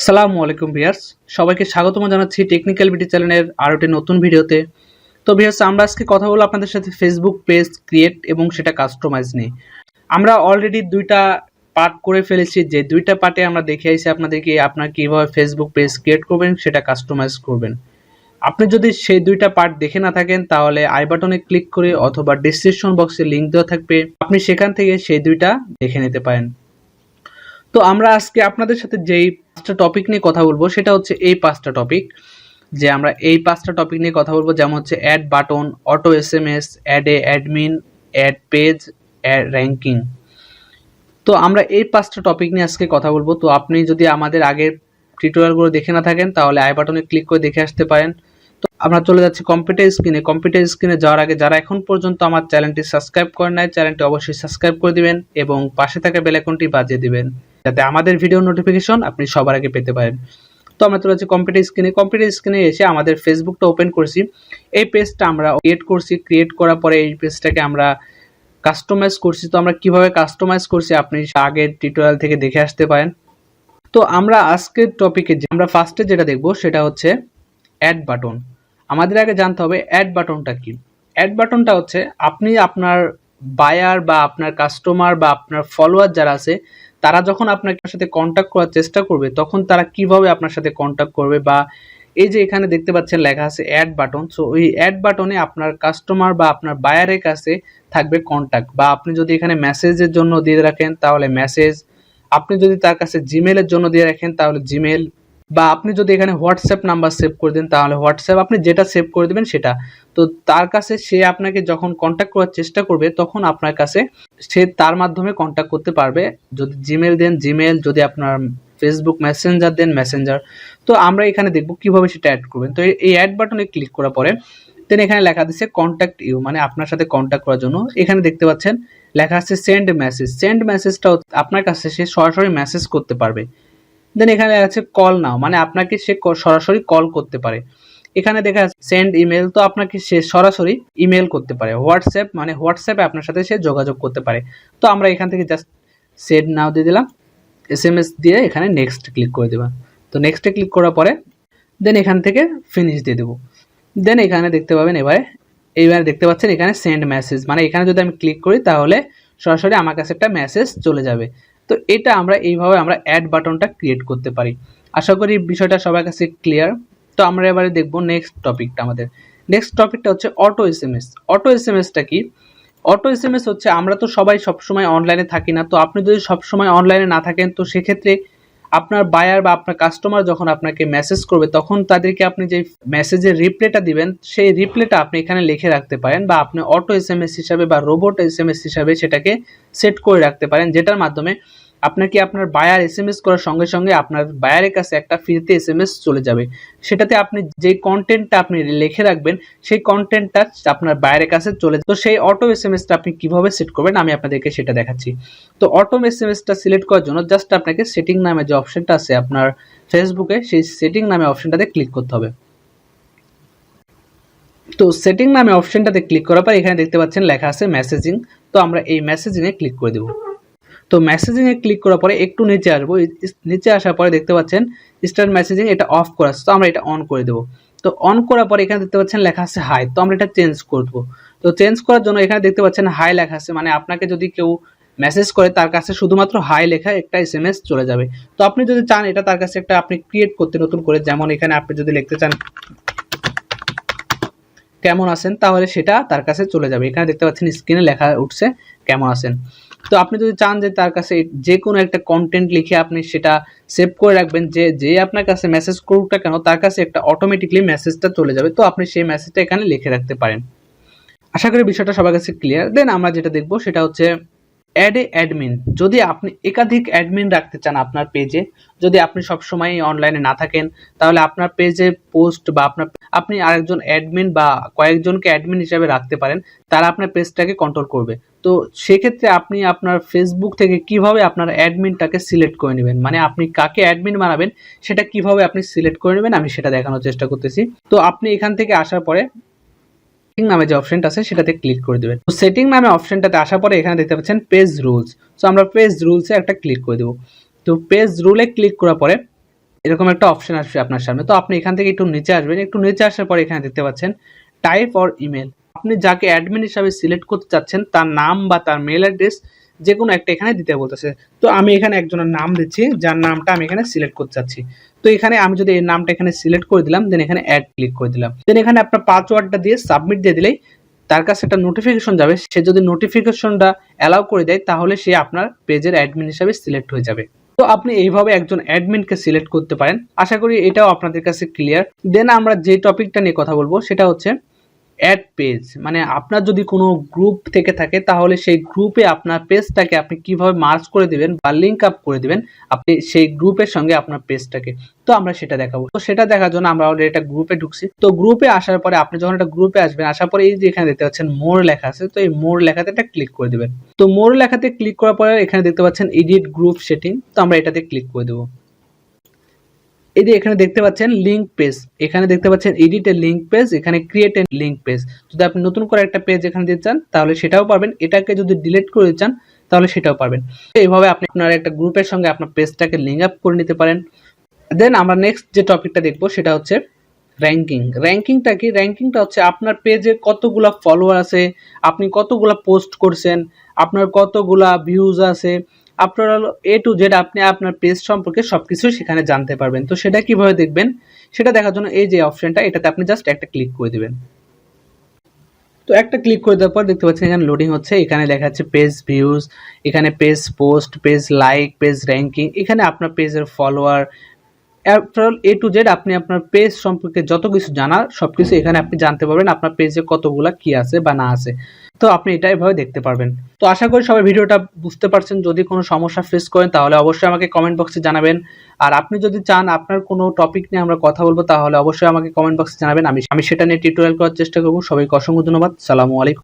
সালামু আলাইকুম ভিউয়ার্স, সবাইকে স্বাগতম জানাচ্ছি টেকনিক্যাল বিডি চ্যানেলের আরও একটি নতুন ভিডিওতে। তো ভিউয়ার্স, আমরা আজকে কথা বলবো আপনাদের সাথে ফেসবুক পেজ ক্রিয়েট এবং সেটা কাস্টমাইজ নিয়ে। আমরা অলরেডি দুইটা পার্ট করে ফেলেছি, যে দুইটা পার্টে আমরা দেখে আইছি আপনাদেরকে আপনারা কীভাবে ফেসবুক পেজ ক্রিয়েট করবেন, সেটা কাস্টমাইজ করবেন। আপনি যদি সেই দুইটা পার্ট দেখে না থাকেন তাহলে আই বাটনে ক্লিক করে অথবা ডেসক্রিপশন বক্সে লিঙ্ক দেওয়া থাকবে, আপনি সেখান থেকে সেই দুইটা দেখে নিতে পারেন। তো আমরা আজকে আপনাদের সাথে যেই পাঁচটা টপিক নিয়ে কথা বলবো সেটা হচ্ছে এই পাঁচটা টপিক, যে আমরা এই পাঁচটা টপিক নিয়ে কথা বলবো, যেমন হচ্ছে add button, auto SMS, add a admin, add page, add ranking. তো আমরা এই পাঁচটা টপিক নিয়ে আজকে কথা বলবো। তো আপনি যদি আমাদের আগের টিউটোরিয়ালগুলো দেখে না থাকেন তাহলে আই বাটনে ক্লিক করে দেখে আসতে পারেন। তো আমরা চলে যাচ্ছি কম্পিউটার স্ক্রিনে। কম্পিউটার স্ক্রিনে যাওয়ার আগে যারা এখন পর্যন্ত আমার চ্যানেলটি সাবস্ক্রাইব করেন নাই, চ্যানেলটি অবশ্যই সাবস্ক্রাইব করে দিবেন এবং পাশে থাকা বেল আইকনটি বাজিয়ে দিবেন, যাতে আমাদের ভিডিও নোটিফিকেশন আপনি সবার আগে পেতে পারেন। তো আমরা চলে যাচ্ছি কম্পিউটার স্ক্রিনে। কম্পিউটার স্ক্রিনে এসে আমাদের ফেসবুকটা ওপেন করছি। এই পেজটা আমরা ক্রিয়েট করছি। ক্রিয়েট করার পরে এই পেজটাকে আমরা কাস্টমাইজ করছি। তো আমরা কিভাবে কাস্টমাইজ করছি আপনি আগের টিউটোরিয়াল থেকে দেখে আসতে পারেন। তো আমরা আজকের টপিকে আমরা ফার্স্টে যেটা দেখব সেটা হচ্ছে অ্যাড বাটন। আমাদের আগে জানতে হবে অ্যাড বাটনটা কি। অ্যাড বাটনটা হচ্ছে আপনি আপনার বায়ার বা আপনার কাস্টমার বা আপনার ফলোয়ার যারা আছে তারা যখন আপনার সাথে কন্ট্যাক্ট করার চেষ্টা করবে তখন তারা কিভাবে আপনার সাথে কন্ট্যাক্ট করবে, বা এই যে এখানে দেখতে পাচ্ছেন লেখা আছে অ্যাড বাটন। সো ওই অ্যাড বাটনে আপনার কাস্টমার বা আপনার বায়ারের কাছে থাকবে কন্ট্যাক্ট, বা আপনি যদি এখানে মেসেজের জন্য দিয়ে রাখেন তাহলে মেসেজ, আপনি যদি তার কাছে জিমেলের জন্য দিয়ে রাখেন তাহলে জিমেল, বা আপনি যদি এখানে হোয়াটসঅ্যাপ নাম্বার সেভ করে দেন তাহলে হোয়াটসঅ্যাপ, আপনি যেটা সেভ করে দেবেন সেটা। তো তার কাছে সে আপনাকে যখন কন্ট্যাক্ট করার চেষ্টা করবে তখন আপনার কাছে সে তার মাধ্যমে কন্ট্যাক্ট করতে পারবে। যদি জিমেল দেন জিমেল, যদি আপনার ফেসবুক মেসেঞ্জার দেন মেসেঞ্জার। তো আমরা এখানে দেখব কিভাবে সেটা অ্যাড করবেন। তো এই অ্যাড বাটনে ক্লিক করার পরে দেন এখানে লেখা দিচ্ছে কন্ট্যাক্ট ইউ, মানে আপনার সাথে কন্ট্যাক্ট করার জন্য। এখানে দেখতে পাচ্ছেন লেখা আছে সেন্ড মেসেজ। সেন্ড মেসেজটা আপনার কাছে সে সরাসরি মেসেজ করতে পারবে। দেন এখানে আছে কল নাও, মানে আপনাকে সে সরাসরি কল করতে পারে। এখানে দেখা যাচ্ছে সেন্ড ইমেল, তো আপনাকে সে সরাসরি ইমেল করতে পারে। হোয়াটসঅ্যাপ, মানে হোয়াটসঅ্যাপে আপনার সাথে সে যোগাযোগ করতে পারে। তো আমরা এখান থেকে জাস্ট সেন্ড নাও দিয়ে দিলাম, এসএমএস দিয়ে এখানে নেক্সট ক্লিক করে দেবেন। তো নেক্সটে ক্লিক করার পরে দেন এখান থেকে ফিনিশ দিয়ে দেবো। দেন এখানে দেখতে পাবেন এইবার দেখতে পাচ্ছেন এখানে সেন্ড মেসেজ, মানে এখানে যদি আমি ক্লিক করি তাহলে সরাসরি আমার কাছে একটা মেসেজ চলে যাবে। তো এটা আমরা এইভাবে আমরা অ্যাড বাটনটা ক্রিয়েট করতে পারি। আশা করি বিষয়টা সবার কাছে ক্লিয়ার। তো আমরা এবারে দেখব নেক্সট টপিকটা। আমাদের নেক্সট টপিকটা হচ্ছে অটো এসএমএস। অটো এসএমএসটা কি? অটো এসএমএস হচ্ছে, আমরা তো সবাই সবসময় অনলাইনে থাকি না। তো আপনি যদি সবসময় অনলাইনে না থাকেন তো সেক্ষেত্রে আপনার বায়ার বা আপনার কাস্টমার যখন আপনাকে মেসেজ করবে তখন তাদেরকে আপনি যে মেসেজের রিপ্লাইটা দিবেন সেই রিপ্লাইটা আপনি এখানে লিখে রাখতে পারেন, বা আপনি অটো এসএমএস হিসাবে বা রোবট এসএমএস হিসাবে সেটাকে সেট করে রাখতে পারেন, যেটার মাধ্যমে আপনাকে আপনার বায়ার এসএমএস করার সঙ্গে সঙ্গে আপনার বায়ারের কাছে একটা ফ্রিতে এসএমএস চলে যাবে। সেটাতে আপনি যে কন্টেন্টটা আপনি লিখে রাখবেন সেই কন্টেন্টটা আপনার বায়ারের কাছে চলে যাবে। তো সেই অটো এসএমএসটা আপনি কিভাবে সেট করবেন আমি আপনাদেরকে সেটা দেখাচ্ছি। তো অটো এসএমএসটা সিলেক্ট করার জন্য জাস্ট আপনাকে সেটিং নামে যে অপশনটা আছে আপনার ফেসবুকে, সেই সেটিং নামে অপশনটাতে ক্লিক করতে হবে। তো সেটিং নামে অপশনটাতে ক্লিক করার পর এখানে দেখতে পাচ্ছেন লেখা আছে মেসেজিং। তো আমরা এই মেসেজিংয়ে ক্লিক করে দেব। তো মেসেজিংয়ে ক্লিক করার পরে একটু নিচে আসবো। নিচে আসার পরে দেখতে পাচ্ছেন স্টার্ট মেসেজিং, এটা অফ করা আছে। তো আমরা এটা অন করে দেবো। তো অন করার পরে এখানে দেখতে পাচ্ছেন লেখা আছে হাই। তো আমরা এটা চেঞ্জ করবো। তো চেঞ্জ করার জন্য এখানে দেখতে পাচ্ছেন হাই লেখা আছে, মানে আপনাকে যদি কেউ মেসেজ করে তার কাছে শুধুমাত্র হাই লেখা একটা এসএমএস চলে যাবে। তো আপনি যদি চান এটা তার কাছে একটা আপনি ক্রিয়েট করতে নতুন করে, যেমন এখানে আপনি যদি লিখতে চান কেমন আছেন তাহলে সেটা তার কাছে চলে যাবে। এখানে দেখতে পাচ্ছেন স্ক্রিনে লেখা উঠছে কেমন আছেন। তো আপনি যদি চান যে তার কাছে যে কোনো একটা কন্টেন্ট লিখে আপনি সেটা সেভ করে রাখবেন, যে আপনার কাছে মেসেজ করুক না কেন তার কাছে একটা অটোমেটিকলি মেসেজটা চলে যাবে। তো আপনি সেই মেসেজটা এখানে লিখে রাখতে পারেন। আশা করি বিষয়টা সবার কাছে ক্লিয়ার। দেন আমরা যেটা দেখবো সেটা হচ্ছে অ্যাড এ অ্যাডমিন। যদি আপনি একাধিক অ্যাডমিন রাখতে চান আপনার পেজে, যদি আপনি সবসময় অনলাইনে না থাকেন তাহলে আপনার পেজে পোস্ট বা আপনি আরেকজন অ্যাডমিন বা কয়েকজনকে অ্যাডমিন হিসাবে রাখতে পারেন, তারা আপনার পেজটাকে কন্ট্রোল করবে। তো সেক্ষেত্রে আপনি আপনার ফেসবুক থেকে কিভাবে আপনার অ্যাডমিনটাকে সিলেক্ট করে নেবেন, মানে আপনি কাকে অ্যাডমিন বানাবেন সেটা কিভাবে আপনি সিলেক্ট করে নেবেন আমি সেটা দেখানোর চেষ্টা করতেছি। তো আপনি এখান থেকে আসার পরে সেটিং নামে যে অপশনটা আছে সেটাতে ক্লিক করে দেবেন। তো সেটিং নামে অপশনটাতে আসার পরে এখানে দেখতে পাচ্ছেন পেজ রুলস। সো আমরা পেজ রুলসে একটা ক্লিক করে দেব। তো পেজ রুলে ক্লিক করার পরে এরকম একটা অপশন আসবে আপনার সামনে। তো আপনি এখান থেকে একটু নিচে আসবেন, একটু নিচে আসার পরে এখানে দেখতে পাচ্ছেন টাইপ অর ইমেল। আপনি যাকে অ্যাডমিন হিসাবে সিলেক্ট করতে চাচ্ছেন তার নাম বা তার মেল অ্যাড্রেস যে কোনো একটা এখানে দিতে বলতেছে। তো আমি এখানে একজনের নাম দিচ্ছি যার নামটা আমি এখানে সিলেক্ট করতে চাচ্ছি। তো এখানে আমি যদি এই নামটা এখানে সিলেক্ট করে দিলাম, দেন এখানে অ্যাড ক্লিক করে দিলাম, দেন এখানে আপনার পাসওয়ার্ডটা দিয়ে সাবমিট দিয়ে দিলেই তার কাছে একটা নোটিফিকেশন যাবে। সে যদি নোটিফিকেশনটা অ্যালাউ করে দেয় তাহলে সে আপনার পেজের অ্যাডমিন হিসাবে সিলেক্ট হয়ে যাবে। তো আপনি এইভাবে একজন অ্যাডমিনকে সিলেক্ট করতে পারেন। আশা করি এটাও আপনাদের কাছে ক্লিয়ার। দেন আমরা যে টপিকটা নিয়ে কথা বলবো সেটা হচ্ছে অ্যাড পেজ। মানে আপনার যদি কোনো গ্রুপ থেকে থাকে তাহলে সেই গ্রুপে আপনার পেজটাকে আপনি কিভাবে মার্জ করে দিবেন বা লিঙ্ক আপ করে দিবেন আপনি সেই গ্রুপের সঙ্গে আপনার পেজটাকে। তো আমরা সেটা দেখাবো। তো সেটা দেখার জন্য আমরা অলরেডি একটা গ্রুপে ঢুকছি। তো গ্রুপে আসার পরে আপনি যখন একটা গ্রুপে আসবেন, আসার পরে এই যে এখানে দেখতে পাচ্ছেন মোর লেখা আছে, তো এই মোর লেখাতে একটা ক্লিক করে দিবেন। তো মোর লেখাতে ক্লিক করার পরে এখানে দেখতে পাচ্ছেন এডিট গ্রুপ সেটিং, তো আমরা এটাতে ক্লিক করে দেবো। এই যে এখানে দেখতে পাচ্ছেন লিঙ্ক পেজ, এখানে দেখতে পাচ্ছেন এডিট এ লিঙ্ক পেজ, এখানে ক্রিয়েট এ লিঙ্ক পেজ। যদি আপনি নতুন করে একটা পেজ এখানে দিতে চান তাহলে সেটাও পারবেন, এটাকে যদি ডিলিট করে চান তাহলে সেটাও পারবেন। এইভাবে আপনি আপনার একটা গ্রুপের সঙ্গে আপনার পেজটাকে লিঙ্ক আপ করে নিতে পারেন। দেন আমরা নেক্সট যে টপিকটা দেখবো সেটা হচ্ছে র্যাঙ্কিং। র্যাঙ্কিংটা কি? র্যাঙ্কিংটা হচ্ছে আপনার পেজে কতগুলা ফলোয়ার আছে, আপনি কতগুলা পোস্ট করছেন, আপনার কতগুলা ভিউজ আছে, আপনার এ টু জেড আপনি আপনার পেজ সম্পর্কে সবকিছু সেখানে জানতে পারবেন। তো সেটা কিভাবে দেখবেন সেটা দেখার জন্য এই যে অপশনটা, এটাতে আপনি জাস্ট একটা ক্লিক করে দিবেন। তো একটা ক্লিক করে দেওয়ার পর দেখতে পাচ্ছেন এখানে লোডিং হচ্ছে, এখানে লেখা আছে পেজ ভিউজ, এখানে page post, page like, page ranking, এখানে আপনার পেজের ফলোয়ার, এ টু জেড আপনি আপনার পেজ সম্পর্কে যত কিছু জানার সবকিছু এখানে আপনি জানতে পারবেন, আপনার পেজে কতগুলা কি আছে বা না আছে। তো আপনি এটা এভাবে দেখতে পারবেন। তো আশা করি সবাই ভিডিওটা বুঝতে পারছেন। যদি কোনো সমস্যা ফেস করেন তাহলে অবশ্যই আমাকে কমেন্ট বক্সে জানাবেন। আর আপনি যদি চান আপনার কোনো টপিক নিয়ে আমরা কথা বলবো তাহলে অবশ্যই আমাকে কমেন্ট বক্সে জানাবেন, আমি সেটা নিয়ে টিউটোরিয়াল করার চেষ্টা করবো। সবাইকে অসংখ্য ধন্যবাদ। সালামু আলাইকুম।